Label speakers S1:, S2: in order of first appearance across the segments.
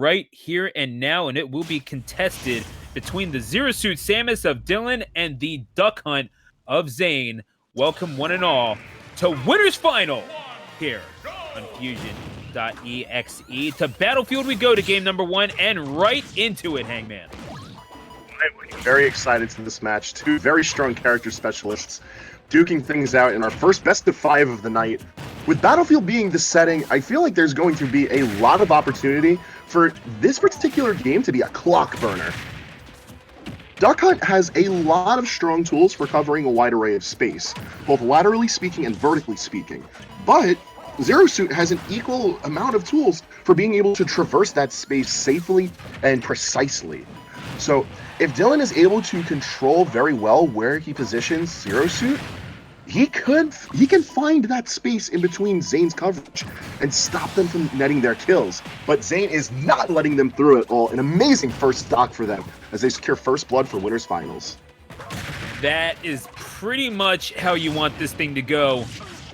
S1: right here and now, and it will be contested between the Zero Suit Samus of Dylan and the Duck Hunt of Zane. Welcome one and all to Winners Final here on Fusion.exe. To Battlefield we go to game number 1 and right into it, Hangman.
S2: I'm very excited to this match. Two very strong character specialists duking things out in our first best of 5 of the night. With Battlefield being the setting, I feel like there's going to be a lot of opportunity for this particular game to be a clock burner. Duck Hunt has a lot of strong tools for covering a wide array of space, both laterally speaking and vertically speaking, but Zero Suit has an equal amount of tools for being able to traverse that space safely and precisely. So if Dylan is able to control very well where he positions Zero Suit, he can find that space in between Zane's coverage and stop them from netting their kills. But Zane is not letting them through at all. An amazing first stock for them as they secure first blood for Winners Finals.
S1: That is pretty much how you want this thing to go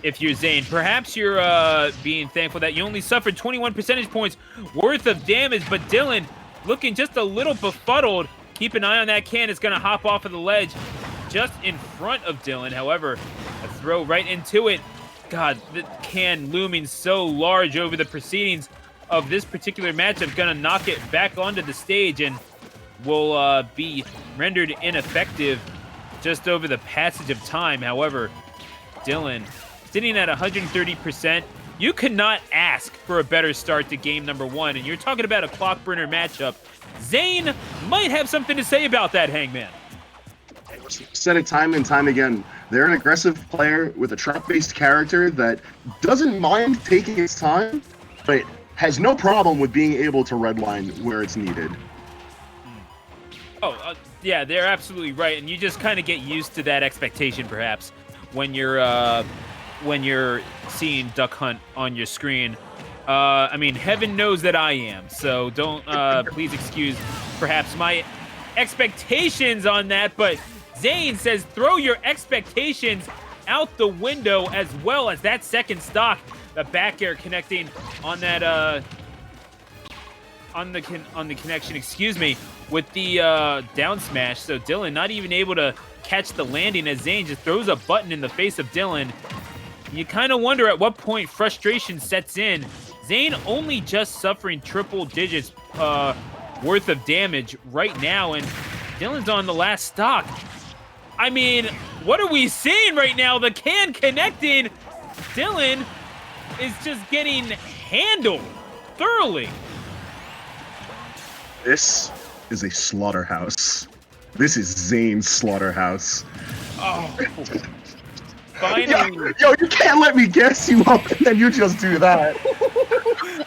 S1: if you're Zane. Perhaps you're being thankful that you only suffered 21 percentage points worth of damage, but Dylan looking just a little befuddled. Keep an eye on that can. It's going to hop off of the ledge just in front of Dylan. However, a throw right into it. God, the can looming so large over the proceedings of this particular matchup. Going to knock it back onto the stage and will be rendered ineffective just over the passage of time. However, Dylan sitting at 130%. You could not ask for a better start to game number 1, and you're talking about a clock burner matchup. Zane might have something to say about that, Hangman.
S2: Said it time and time again. They're an aggressive player with a trap-based character that doesn't mind taking its time, but has no problem with being able to redline where it's needed.
S1: Yeah, they're absolutely right, and you just kind of get used to that expectation, perhaps, when you're seeing Duck Hunt on your screen. I mean, heaven knows that I am, so don't please excuse perhaps my expectations on that, but Zane says throw your expectations out the window as well as that second stock. The back air connecting on that on the connection, excuse me, with the down smash. So Dylan not even able to catch the landing as Zane just throws a button in the face of Dylan. You kind of wonder at what point frustration sets in. Zane only just suffering triple digits worth of damage right now, and Dylan's on the last stock. I mean, what are we seeing right now? The can connecting. Dylan is just getting handled thoroughly.
S2: This is a slaughterhouse. This is Zane's slaughterhouse.
S1: Oh, finally.
S2: Yo, you can't let me guess you up and then you just do that.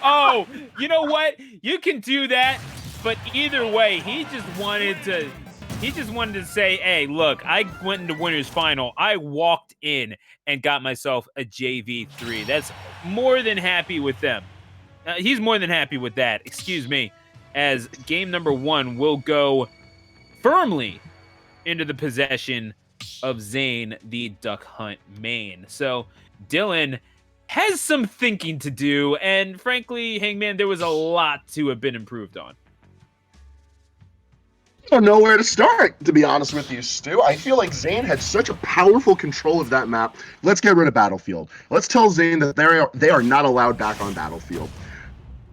S1: Oh, you know what? You can do that, but either way, he just wanted to say, hey, look, I went into Winners Final. I walked in and got myself a JV3. That's more than happy with them. He's more than happy with that, excuse me, as game number 1 will go firmly into the possession of Zane, the Duck Hunt main. So Dylan has some thinking to do, and frankly, Hangman, there was a lot to have been improved on.
S2: I don't know where to start, to be honest with you, Stu. I feel like Zane had such a powerful control of that map. Let's get rid of Battlefield. Let's tell Zane that they are not allowed back on Battlefield.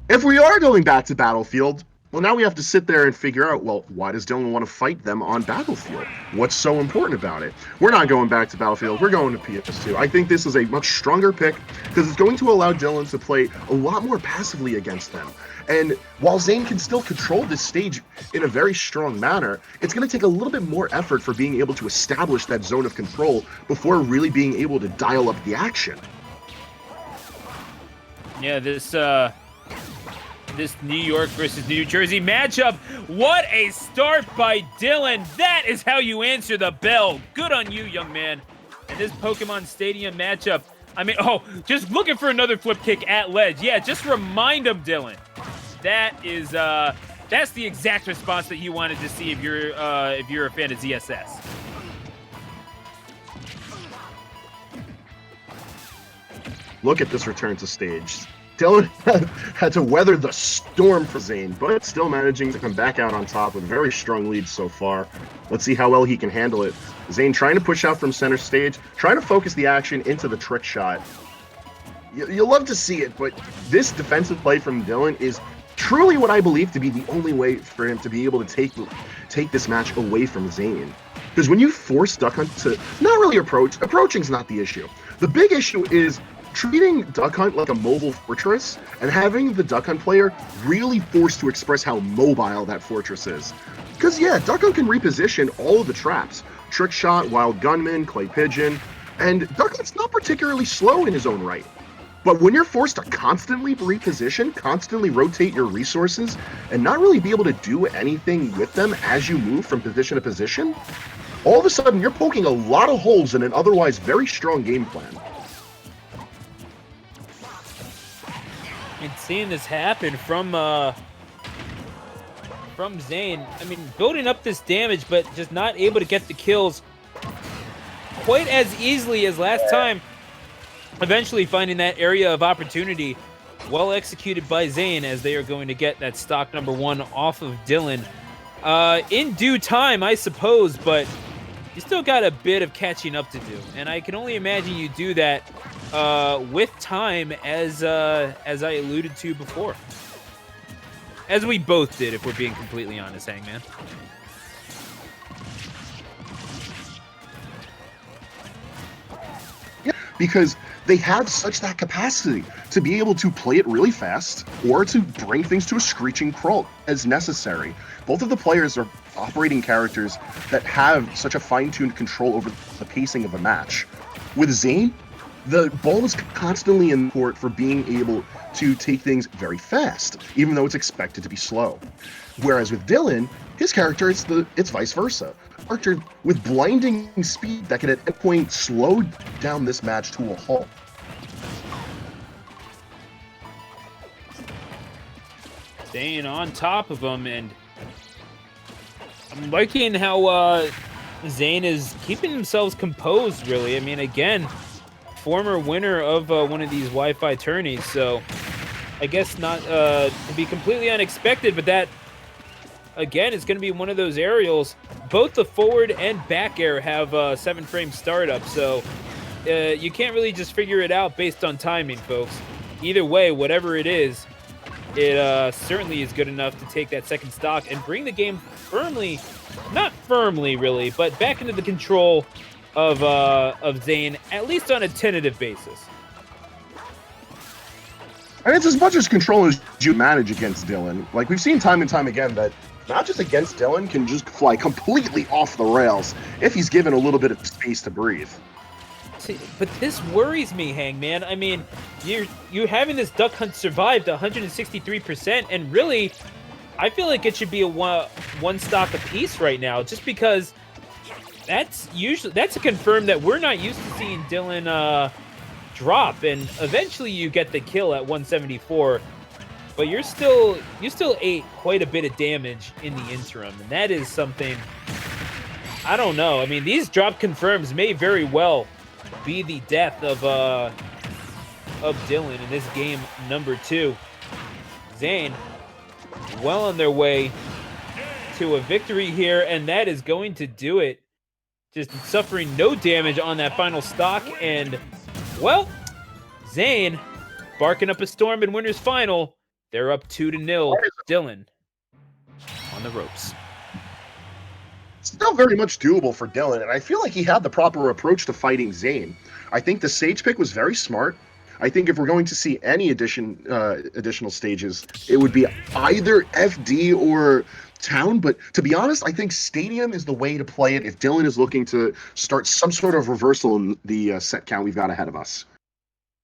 S2: If we are going back to Battlefield, well, now we have to sit there and figure out, well, why does Dylan want to fight them on Battlefield? What's so important about it? We're not going back to Battlefield. We're going to PS2. I think this is a much stronger pick because it's going to allow Dylan to play a lot more passively against them. And while Zane can still control this stage in a very strong manner, it's going to take a little bit more effort for being able to establish that zone of control before really being able to dial up the action.
S1: Yeah, this New York versus New Jersey matchup. What a start by Dylan. That is how you answer the bell. Good on you, young man. And this Pokemon Stadium matchup, I mean, just looking for another flip kick at ledge. Yeah, just remind him, Dylan. That is, that's the exact response that you wanted to see if you're a fan of ZSS.
S2: Look at this return to stage. Dylan had to weather the storm for Zane, but still managing to come back out on top with a very strong lead so far. Let's see how well he can handle it. Zane trying to push out from center stage, trying to focus the action into the trick shot. You'll love to see it, but this defensive play from Dylan is truly what I believe to be the only way for him to be able to take this match away from Zane. Because when you force Duck Hunt to not really approaching's not the issue. The big issue is treating Duck Hunt like a mobile fortress and having the Duck Hunt player really forced to express how mobile that fortress is. Because yeah, Duck Hunt can reposition all of the traps. Trick Shot, Wild Gunman, Clay Pigeon, and Duck Hunt's not particularly slow in his own right. But when you're forced to constantly reposition, constantly rotate your resources, and not really be able to do anything with them as you move from position to position, all of a sudden you're poking a lot of holes in an otherwise very strong game plan.
S1: And seeing this happen from Zane, I mean, building up this damage, but just not able to get the kills quite as easily as last time. Eventually finding that area of opportunity, well executed by Zane, as they are going to get that stock number 1 off of Dylan. In due time, I suppose, but you still got a bit of catching up to do. And I can only imagine you do that with time, as I alluded to before. As we both did, if we're being completely honest, Hangman.
S2: Yeah, because they have such that capacity to be able to play it really fast or to bring things to a screeching crawl as necessary. Both of the players are operating characters that have such a fine-tuned control over the pacing of a match. With Zane, the ball is constantly in court for being able to take things very fast, even though it's expected to be slow. Whereas with Dylan, his character, it's vice versa. Character with blinding speed that can at any point slow down this match to a halt.
S1: Staying on top of him, and I'm liking how Zane is keeping themselves composed, really. I mean, again, former winner of one of these Wi-Fi tourneys, so I guess not to be completely unexpected, but that, again, is going to be one of those aerials. Both the forward and back air have 7-frame startup, so you can't really just figure it out based on timing, folks. Either way, whatever it is, it certainly is good enough to take that second stock and bring the game firmly, not firmly really, but back into the control of Zane, at least on a tentative basis.
S2: And it's as much as control as you manage against Dylan. Like, we've seen time and time again that not just against Dylan can just fly completely off the rails if he's given a little bit of space to breathe.
S1: See, but this worries me, Hangman. I mean, you're having this Duck Hunt survive to 163%, and really, I feel like it should be a one stock apiece right now, just because that's a confirm that we're not used to seeing Dylan drop, and eventually you get the kill at 174, but you still ate quite a bit of damage in the interim, and that is something, I don't know. I mean, these drop confirms may very well be the death of Dylan in this game number 2. Zane well on their way to a victory here, and that is going to do it. Just suffering no damage on that final stock, and, well, Zane barking up a storm in winner's final. They're up 2-0. Dylan on the ropes.
S2: Still very much doable for Dylan, and I feel like he had the proper approach to fighting Zane. I think the Sage pick was very smart. I think if we're going to see any additional stages, it would be either FD or Town, but to be honest, I think Stadium is the way to play it if Dylan is looking to start some sort of reversal in the set count we've got ahead of us.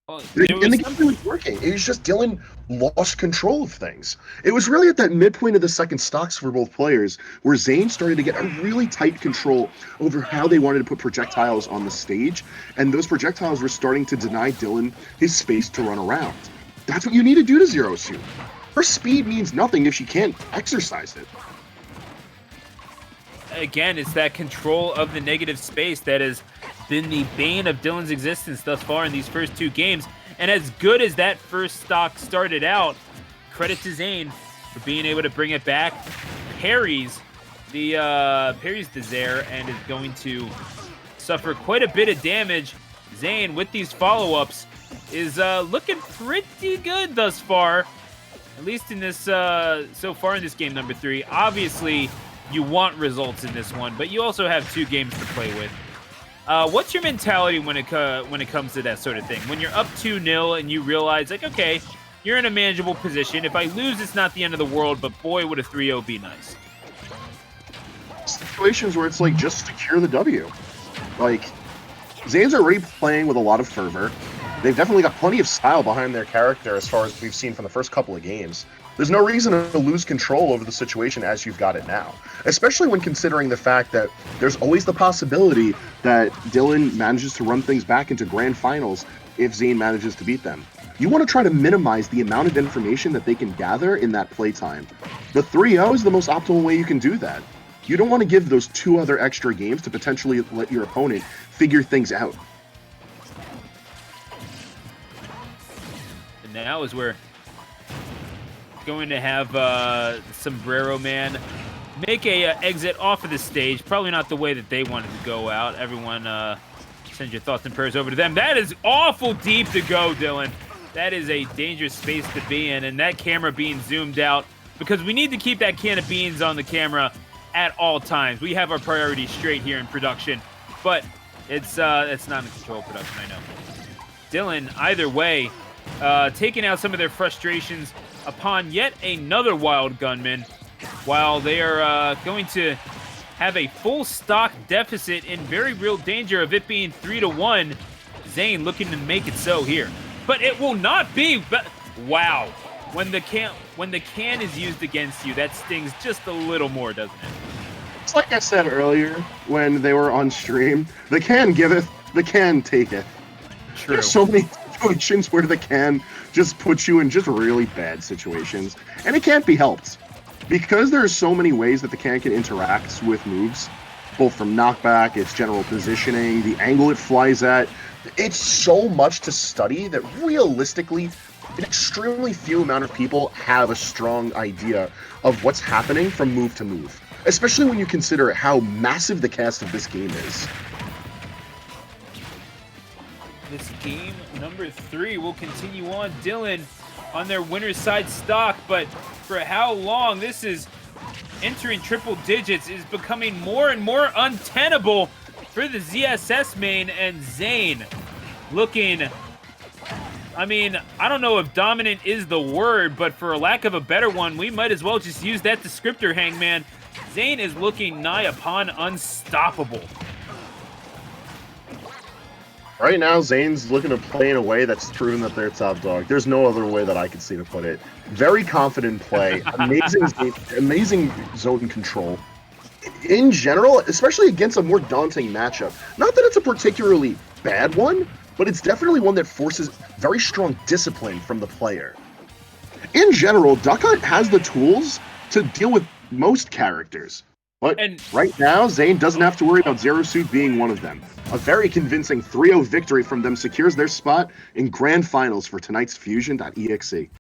S1: Well,
S2: and the game was working. It was just Dylan lost control of things. It was really at that midpoint of the second stocks for both players where Zane started to get a really tight control over how they wanted to put projectiles on the stage, and those projectiles were starting to deny Dylan his space to run around. That's what you need to do to Zero Suit. Her speed means nothing if she can't exercise it.
S1: Again, it's that control of the negative space that has been the bane of Dylan's existence thus far in these first 2 games. And as good as that first stock started out, credit to Zane for being able to bring it back. Parries the Zaire and is going to suffer quite a bit of damage. Zane, with these follow-ups, is looking pretty good thus far. At least in this, so far in this game number 3. Obviously, you want results in this one, but you also have 2 games to play with. What's your mentality when it comes to that sort of thing? When you're up 2-0 and you realize, like, okay, you're in a manageable position. If I lose, it's not the end of the world, but boy, would a 3-0 be nice.
S2: Situations where it's like, just secure the W. Like, Zane's already playing with a lot of fervor. They've definitely got plenty of style behind their character as far as we've seen from the first couple of games. There's no reason to lose control over the situation as you've got it now, especially when considering the fact that there's always the possibility that Dylan manages to run things back into grand finals if Zane manages to beat them. You want to try to minimize the amount of information that they can gather in that playtime. The 3-0 is the most optimal way you can do that. You don't want to give those 2 other extra games to potentially let your opponent figure things out.
S1: And now is where going to have Sombrero Man make a exit off of the stage. Probably not the way that they wanted to go out. Everyone, send your thoughts and prayers over to them. That is awful deep to go, Dylan. That is a dangerous space to be in, and that camera being zoomed out because we need to keep that can of beans on the camera at all times. We have our priorities straight here in production, but it's not in control of production, I know. Dylan, either way, taking out some of their frustrations upon yet another wild gunman, while they are going to have a full stock deficit in very real danger of it being 3-1. Zane looking to make it so here, but it will not be. But wow, when the can is used against you, that stings just a little more, doesn't it?
S2: It's like I said earlier when they were on stream, the can giveth, the can taketh.
S1: True.
S2: There's so many situations where the can just puts you in just really bad situations, and it can't be helped. Because there's so many ways that the can interact with moves, both from knockback, its general positioning, the angle it flies at. It's so much to study that realistically, an extremely few amount of people have a strong idea of what's happening from move to move. Especially when you consider how massive the cast of this game is.
S1: This game number 3 will continue on. Dylan on their winner's side stock, but for how long? This is entering triple digits, is becoming more and more untenable for the ZSS main, and Zane looking, I mean, I don't know if dominant is the word, but for lack of a better one, we might as well just use that descriptor, Hangman. Zane is looking nigh upon unstoppable.
S2: Right now, Zane's looking to play in a way that's proven that they're top dog. There's no other way that I could see to put it. Very confident play, amazing zone control. In general, especially against a more daunting matchup. Not that it's a particularly bad one, but it's definitely one that forces very strong discipline from the player. In general, Duck Hunt has the tools to deal with most characters. But right now, Zane doesn't have to worry about Zero Suit being one of them. A very convincing 3-0 victory from them secures their spot in Grand Finals for tonight's Fusion.exe.